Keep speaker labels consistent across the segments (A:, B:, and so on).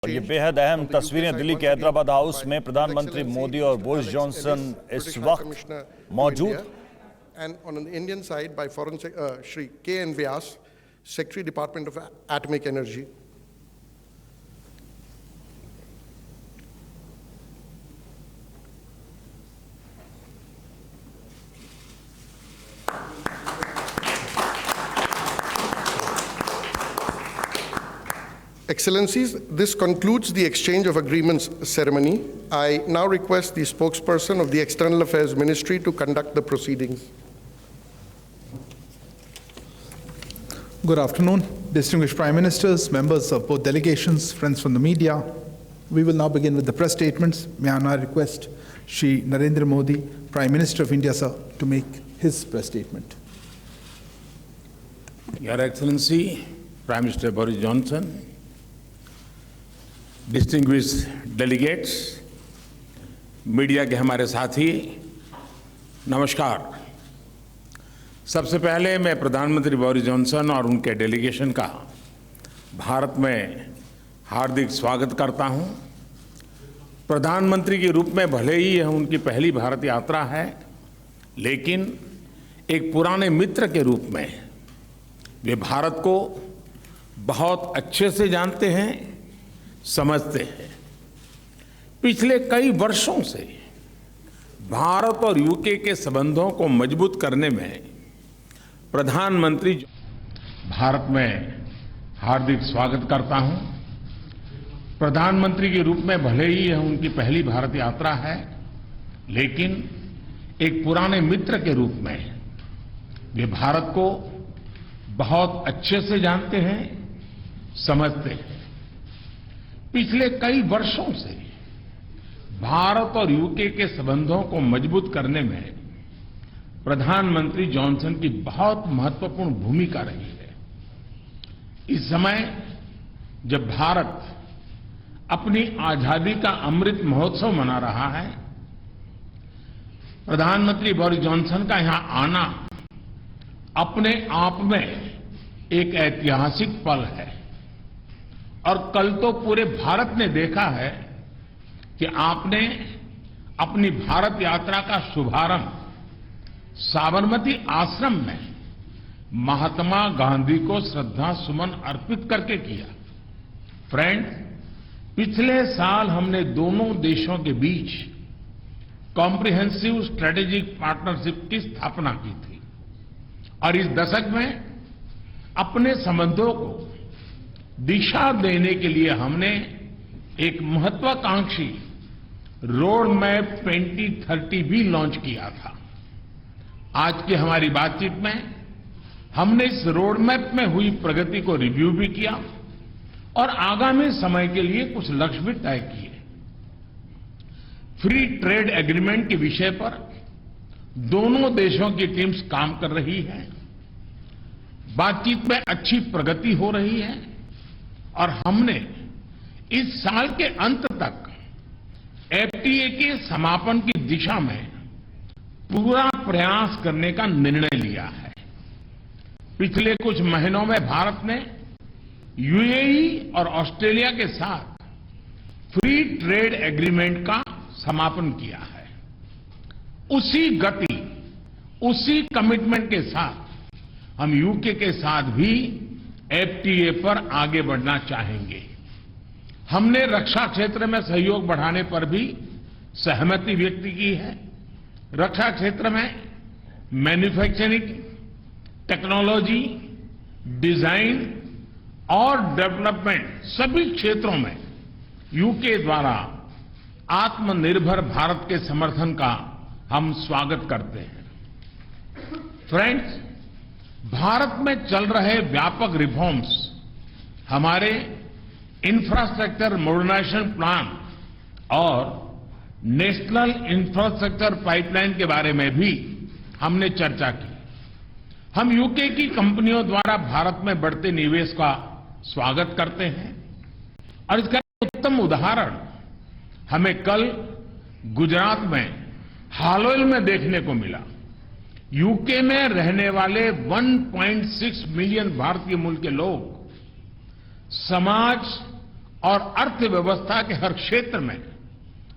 A: और ये बेहद अहम तस्वीरें दिल्ली के हैदराबाद हाउस में प्रधानमंत्री मोदी और बोरिस जॉनसन इस वक्त मौजूद।
B: And on the Indian side by Foreign Shri K.N. Vyas, Secretary Department of Atomic Energy. Excellencies, this concludes the exchange of agreements ceremony. I now request the spokesperson of the External Affairs Ministry to conduct the proceedings.
C: Good afternoon, distinguished Prime Ministers, members of both delegations, friends from the media. We will now begin with the press statements. May I now request Shri Narendra Modi, Prime Minister of India, sir, to make his press statement.
D: Your Excellency, Prime Minister Boris Johnson, distinguished delegates, media के हमारे साथी, नमस्कार। सबसे पहले मैं प्रधानमंत्री Boris Johnson और उनके डेलीगेशन का भारत में हार्दिक स्वागत करता हूं। प्रधानमंत्री के रूप में भले ही यह उनकी पहली भारत यात्रा है, लेकिन एक पुराने मित्र के रूप में वे भारत को बहुत अच्छे से जानते हैं, समझते हैं। पिछले कई वर्षों से भारत और यूके के संबंधों को मजबूत करने में प्रधानमंत्री भारत में हार्दिक स्वागत करता हूं। प्रधानमंत्री के रूप में भले ही यह उनकी पहली भारत यात्रा है, लेकिन एक पुराने मित्र के रूप में वे भारत को बहुत अच्छे से जानते हैं, समझते हैं। पिछले कई वर्षों से भारत और यूके के संबंधों को मजबूत करने में प्रधानमंत्री जॉनसन की बहुत महत्वपूर्ण भूमिका रही है। इस समय जब भारत अपनी आजादी का अमृत महोत्सव मना रहा है, प्रधानमंत्री बोरिस जॉनसन का यहां आना अपने आप में एक ऐतिहासिक पल है। और कल तो पूरे भारत ने देखा है कि आपने अपनी भारत यात्रा का शुभारंभ साबरमती आश्रम में महात्मा गांधी को श्रद्धा सुमन अर्पित करके किया। फ्रेंड्स, पिछले साल हमने दोनों देशों के बीच कॉम्प्रिहेंसिव स्ट्रेटेजिक पार्टनरशिप की स्थापना की थी और इस दशक में अपने संबंधों को दिशा देने के लिए हमने एक महत्वाकांक्षी रोड मैप 2030 भी लॉन्च किया था। आज की हमारी बातचीत में हमने इस रोड मैप में हुई प्रगति को रिव्यू भी किया और आगामी समय के लिए कुछ लक्ष्य भी तय किए। फ्री ट्रेड एग्रीमेंट के विषय पर दोनों देशों की टीम्स काम कर रही है। बातचीत में अच्छी प्रगति हो रही है और हमने इस साल के अंत तक एफटीए के समापन की दिशा में पूरा प्रयास करने का निर्णय लिया है। पिछले कुछ महीनों में भारत ने यूएई और ऑस्ट्रेलिया के साथ फ्री ट्रेड एग्रीमेंट का समापन किया है। उसी गति, उसी कमिटमेंट के साथ हम यूके के साथ भी एफटीए पर आगे बढ़ना चाहेंगे। हमने रक्षा क्षेत्र में सहयोग बढ़ाने पर भी सहमति व्यक्त की है। रक्षा क्षेत्र में मैन्युफैक्चरिंग, टेक्नोलॉजी, डिजाइन और डेवलपमेंट सभी क्षेत्रों में यूके द्वारा आत्मनिर्भर भारत के समर्थन का हम स्वागत करते हैं। फ्रेंड्स, भारत में चल रहे व्यापक रिफॉर्म्स हमारे इंफ्रास्ट्रक्चर मॉडर्नाइजेशन प्लान और नेशनल इंफ्रास्ट्रक्चर पाइपलाइन के बारे में भी हमने चर्चा की। हम यूके की कंपनियों द्वारा भारत में बढ़ते निवेश का स्वागत करते हैं और इसका उत्तम उदाहरण हमें कल गुजरात में हालोल में देखने को मिला। यूके में रहने वाले 1.6 मिलियन भारतीय मूल के लोग समाज और अर्थव्यवस्था के हर क्षेत्र में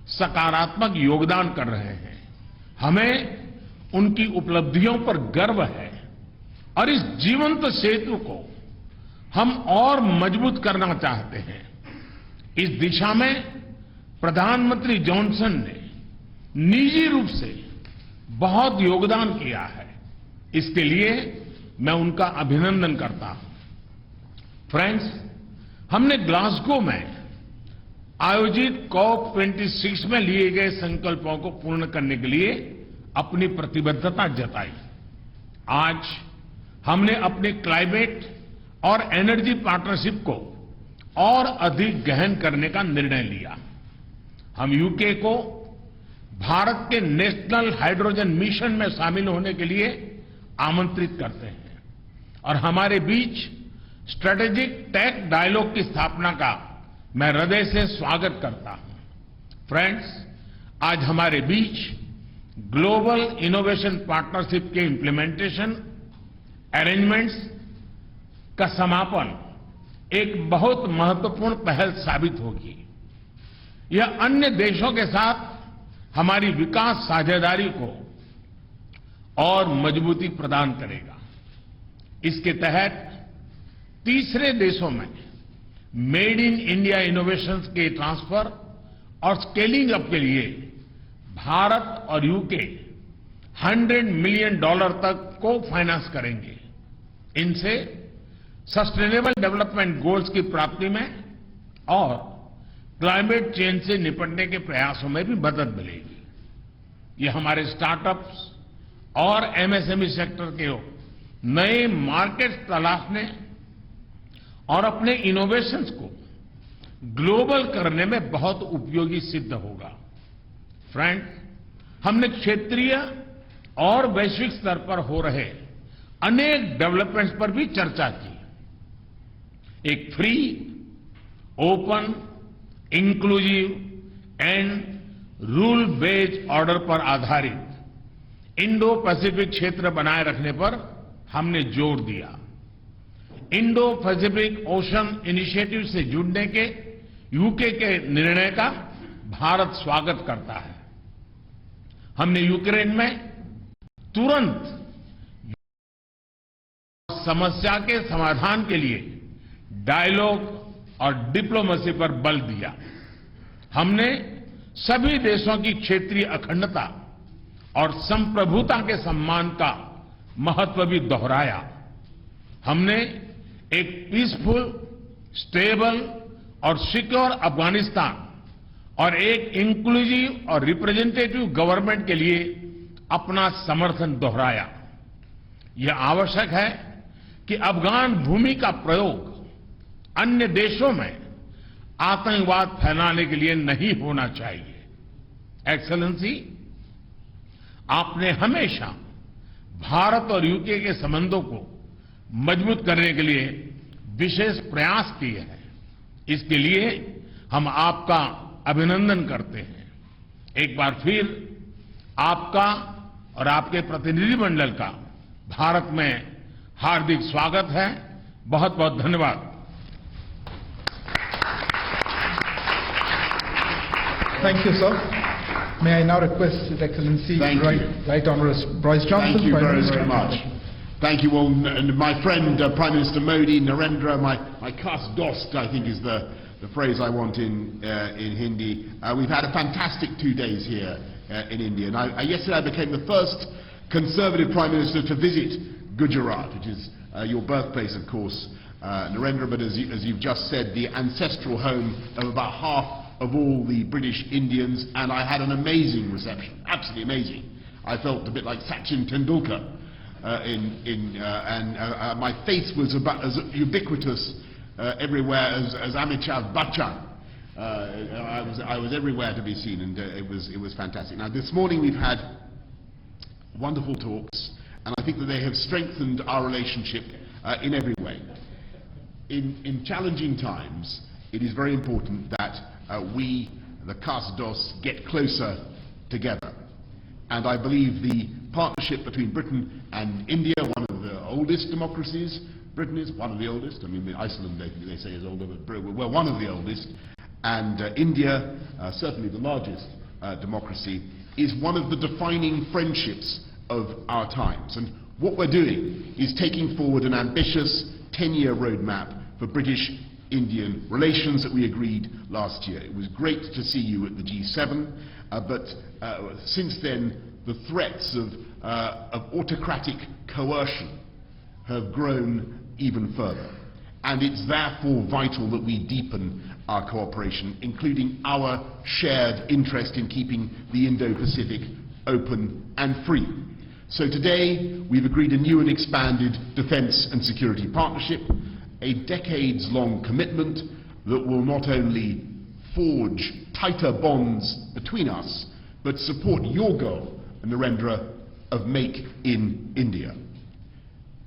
D: सकारात्मक योगदान कर रहे हैं। हमें उनकी उपलब्धियों पर गर्व है और इस जीवंत सेतु को हम और मजबूत करना चाहते हैं। इस दिशा में प्रधानमंत्री जॉनसन ने निजी रूप से बहुत योगदान किया है। इसके लिए मैं उनका अभिनंदन करता हूं। फ्रेंड्स, हमने ग्लासगो में आयोजित COP26 में लिए गए संकल्पों को पूर्ण करने के लिए अपनी प्रतिबद्धता जताई। आज हमने अपने क्लाइमेट और एनर्जी पार्टनरशिप को और अधिक गहन करने का निर्णय लिया। हम यूके को भारत के नेशनल हाइड्रोजन मिशन में शामिल होने के लिए आमंत्रित करते हैं और हमारे बीच स्ट्रेटेजिक टेक डायलॉग की स्थापना का मैं हृदय से स्वागत करता हूं। फ्रेंड्स, आज हमारे बीच ग्लोबल इनोवेशन पार्टनरशिप के इंप्लीमेंटेशन अरेंजमेंट्स का समापन एक बहुत महत्वपूर्ण पहल साबित होगी। यह अन्य देशों के साथ हमारी विकास साझेदारी को और मजबूती प्रदान करेगा। इसके तहत तीसरे देशों में मेड इन इंडिया इनोवेशंस के ट्रांसफर और स्केलिंग अप के लिए भारत और यूके $100 मिलियन तक को फाइनेंस करेंगे। इनसे सस्टेनेबल डेवलपमेंट गोल्स की प्राप्ति में और क्लाइमेट चेंज से निपटने के प्रयासों में भी मदद मिलेगी। ये हमारे स्टार्टअप्स और एमएसएमई सेक्टर के नए मार्केट तलाशने और अपने इनोवेशंस को ग्लोबल करने में बहुत उपयोगी सिद्ध होगा। फ्रेंड, हमने क्षेत्रीय और वैश्विक स्तर पर हो रहे अनेक डेवलपमेंट्स पर भी चर्चा की। एक free, open, inclusive and rule based order पर आधारित इंडो पैसिफिक क्षेत्र बनाए रखने पर हमने जोर दिया। इंडो पैसिफिक ओशन इनिशिएटिव से जुड़ने के यूके के निर्णय का भारत स्वागत करता है। हमने यूक्रेन में तुरंत समस्या के समाधान के लिए डायलॉग और डिप्लोमेसी पर बल दिया। हमने सभी देशों की क्षेत्रीय अखंडता और संप्रभुता के सम्मान का महत्व भी दोहराया। हमने एक पीसफुल, स्टेबल और सिक्योर अफगानिस्तान और एक इंक्लूसिव और रिप्रेजेंटेटिव गवर्नमेंट के लिए अपना समर्थन दोहराया। यह आवश्यक है कि अफगान भूमि का प्रयोग अन्य देशों में आतंकवाद फैलाने के लिए नहीं होना चाहिए। एक्सेलेंसी, आपने हमेशा भारत और यूके के संबंधों को मजबूत करने के लिए विशेष प्रयास किए हैं। इसके लिए हम आपका अभिनंदन करते हैं। एक बार फिर आपका और आपके प्रतिनिधिमंडल का भारत में हार्दिक स्वागत है। बहुत बहुत धन्यवाद।
C: Thank you, sir. May I now request His Excellency Right Honourable Boris Johnson.
E: Thank you
C: Prime
E: very,
C: Minister
E: very
C: of
E: much.
C: India.
E: Thank you all. And my friend, Prime Minister Modi, Narendra, my khas dost, I think is the phrase I want in Hindi. We've had a fantastic 2 days here in India. And yesterday I became the first Conservative Prime Minister to visit Gujarat, which is your birthplace, of course, Narendra, but as you've just said, the ancestral home of about half of all the British Indians, and I had an amazing reception, absolutely amazing. I felt a bit like Sachin Tendulkar, and my face was about as ubiquitous everywhere as Amitabh Bachchan. I was everywhere to be seen, and it was fantastic. Now this morning we've had wonderful talks, and I think that they have strengthened our relationship in every way. In challenging times, it is very important that we, the Khas-Dos, get closer together. And I believe the partnership between Britain and India, one of the oldest democracies, Britain is one of the oldest. I mean, Iceland, they say, is older, but we're one of the oldest. And India, certainly the largest democracy, is one of the defining friendships of our times. And what we're doing is taking forward an ambitious 10-year roadmap for British-Indian relations that we agreed last year. It was great to see you at the G7, but since then, the threats of autocratic coercion have grown even further. And it's therefore vital that we deepen our cooperation, including our shared interest in keeping the Indo-Pacific open and free. So today, we've agreed a new and expanded defence and security partnership, a decades-long commitment that will not only forge tighter bonds between us, but support your goal, Narendra, of Make in India.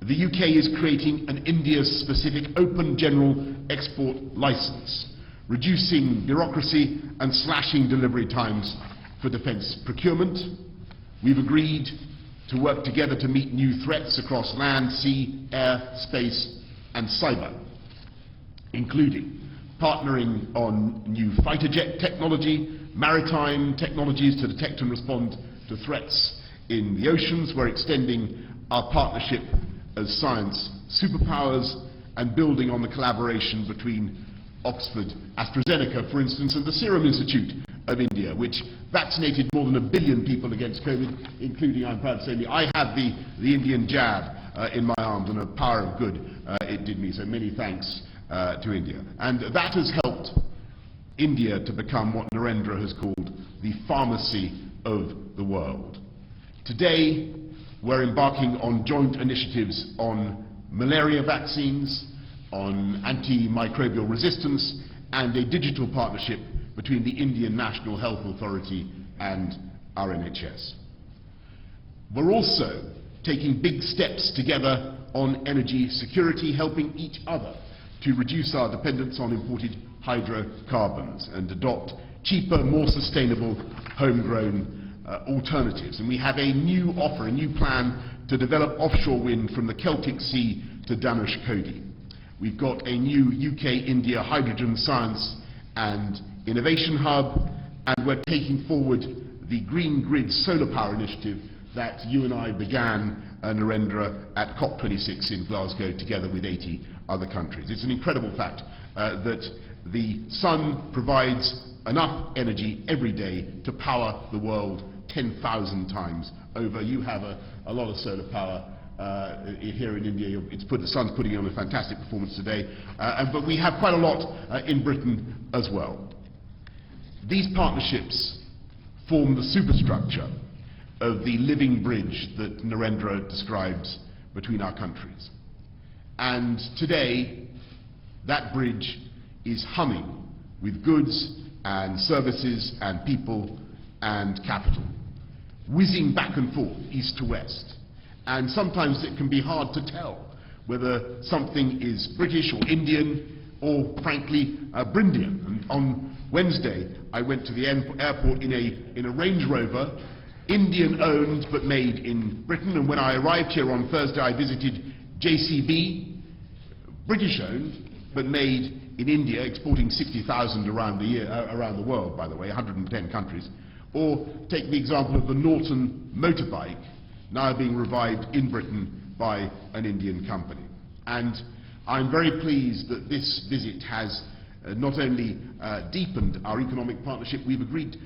E: The UK is creating an India-specific open general export licence, reducing bureaucracy and slashing delivery times for defence procurement. We've agreed to work together to meet new threats across land, sea, air, space and cyber, including partnering on new fighter jet technology, maritime technologies to detect and respond to threats in the oceans. We're extending our partnership as science superpowers and building on the collaboration between Oxford, AstraZeneca, for instance, and the Serum Institute of India, which vaccinated more than 1 billion people against COVID, including, I'm proud to say, I had the Indian jab in my arms, and a power of good it did me, so many thanks to India. And that has helped India to become what Narendra has called the pharmacy of the world. Today, we're embarking on joint initiatives on malaria vaccines, on antimicrobial resistance, and a digital partnership between the Indian National Health Authority and our NHS. We're also taking big steps together on energy security, helping each other to reduce our dependence on imported hydrocarbons and adopt cheaper, more sustainable, homegrown alternatives. And we have a new offer, a new plan to develop offshore wind from the Celtic Sea to Dhanushkodi. We've got a new UK-India hydrogen science and innovation hub, and we're taking forward the Green Grid solar power initiative that you and I began, Narendra, at COP26 in Glasgow together with 80 other countries. It's an incredible fact that the sun provides enough energy every day to power the world 10,000 times over. You have a lot of solar power here in India. The sun's putting on a fantastic performance today, but we have quite a lot in Britain as well. These partnerships form the superstructure of the living bridge that Narendra describes between our countries. And today, that bridge is humming with goods and services and people and capital, whizzing back and forth, east to west. And sometimes it can be hard to tell whether something is British or Indian or, frankly, Brindian. And on Wednesday, I went to the airport in a Range Rover, Indian-owned but made in Britain. And when I arrived here on Thursday, I visited JCB, British-owned but made in India, exporting 60,000 around the world, by the way, 110 countries. Or take the example of the Norton motorbike, now being revived in Britain by an Indian company. And I'm very pleased that this visit has not only deepened our economic partnership, we've agreed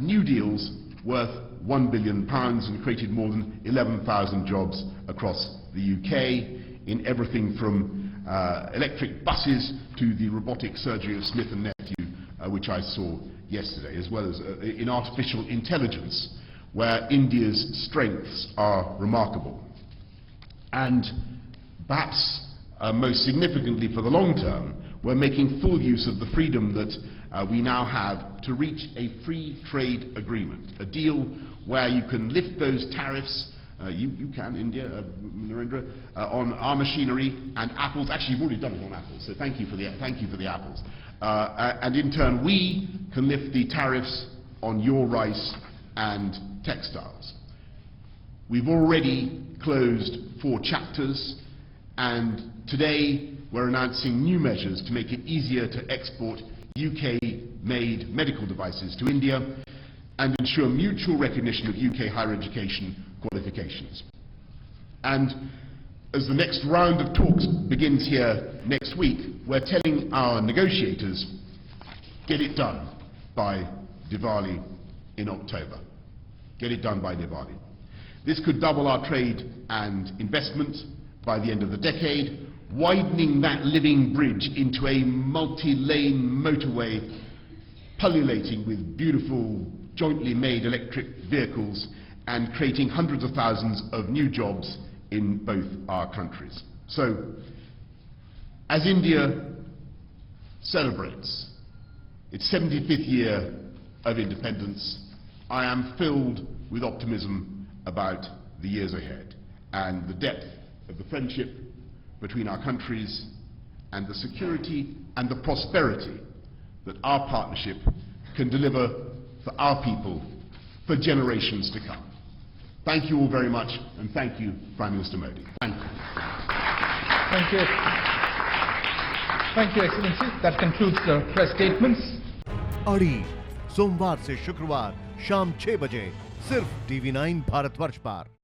E: new deals worth £1 billion and created more than 11,000 jobs across the UK in everything from electric buses to the robotic surgery of Smith & Nephew, which I saw yesterday, as well as in artificial intelligence, where India's strengths are remarkable. And perhaps most significantly for the long term, we're making full use of the freedom that we now have to reach a free trade agreement, a deal where you can lift those tariffs, you can, India, Narendra, on our machinery and apples. Actually, you've already done it on apples, so thank you for the apples. And in turn, we can lift the tariffs on your rice and textiles. We've already closed 4 chapters, And today, we're announcing new measures to make it easier to export UK-made medical devices to India and ensure mutual recognition of UK higher education qualifications. And as the next round of talks begins here next week, we're telling our negotiators, get it done by Diwali in October. Get it done by Diwali. This could double our trade and investment by the end of the decade, widening that living bridge into a multi-lane motorway pullulating with beautiful jointly made electric vehicles and creating hundreds of thousands of new jobs in both our countries. So, as India celebrates its 75th year of independence, I am filled with optimism about the years ahead and the depth of the friendship between our countries and the security and the prosperity that our partnership can deliver for our people for generations to come. Thank you all very much, and thank you, Prime Minister Modi. Thank you.
C: Thank you. Thank you, Excellency. That concludes the press statements.
F: अड़ी सोमवार से शुक्रवार शाम 6 बजे सिर्फ TV9 Bharatvarsh पर।